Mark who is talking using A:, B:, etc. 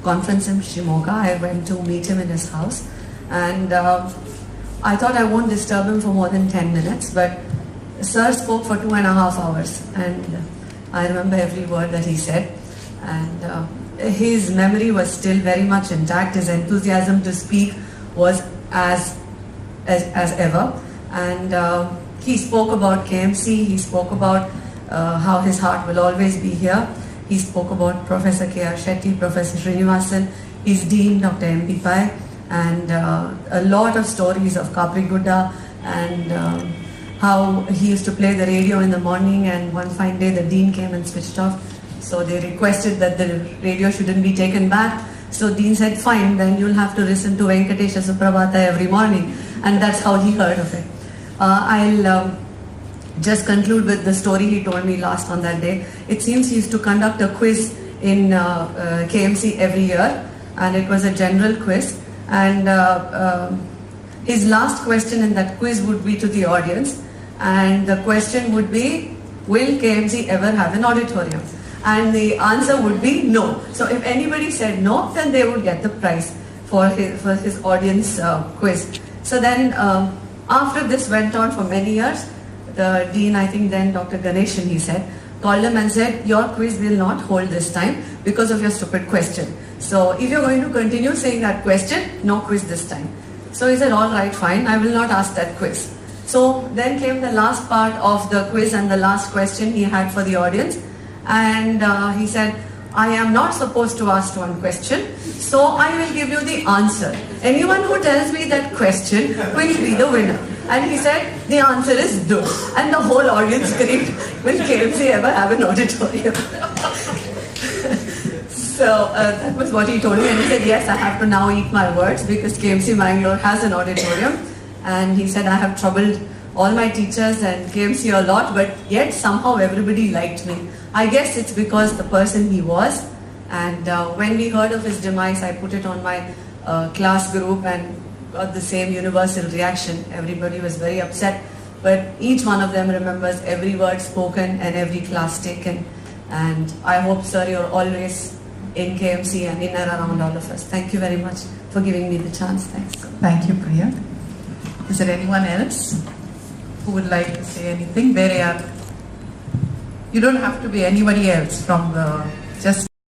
A: conference in Shimoga. I went to meet him in his house, and I thought I won't disturb him for more than 10 minutes, but Sir spoke for 2.5 hours, and I remember every word that he said, and his memory was still very much intact. His enthusiasm to speak was as ever, and he spoke about KMC, he spoke about how his heart will always be here. He spoke about Professor K.R. Shetty, Professor Srinivasan, his dean, Dr. M.B. Pai, and a lot of stories of Kaprigudda, and how he used to play the radio in the morning, and one fine day the dean came and switched off. So they requested that the radio shouldn't be taken back. So Dean said, fine, then you'll have to listen to Venkatesha Suprabhata every morning. And that's how he heard of it. I'll just conclude with the story he told me last on that day. It seems he used to conduct a quiz in KMC every year, and it was a general quiz. And his last question in that quiz would be to the audience. And the question would be, will KMC ever have an auditorium? And the answer would be no. So if anybody said no, then they would get the prize for his audience quiz. So then after this went on for many years, the dean, I think then Dr. Ganeshan, he said, called him and said, your quiz will not hold this time because of your stupid question. So if you're going to continue saying that question, no quiz this time. So he said, all right, fine, I will not ask that quiz. So then came the last part of the quiz and the last question he had for the audience. And he said, I am not supposed to ask one question, so I will give you the answer. Anyone who tells me that question will be the winner. And he said, the answer is no. And the whole audience screamed, will KMC ever have an auditorium? So that was what he told me, and he said, yes, I have to now eat my words because KMC Mangalore has an auditorium. And he said, I have troubled all my teachers and KMC a lot, but yet somehow everybody liked me. I guess it's because the person he was, and when we heard of his demise, I put it on my class group and got the same universal reaction. Everybody was very upset, but each one of them remembers every word spoken and every class taken. And I hope, sir, you're always in KMC and in and around all of us. Thank you very much for giving me the chance. Thanks.
B: Thank you, Priya. Is there anyone else who would like to say anything? You don't have to be anybody else from the, just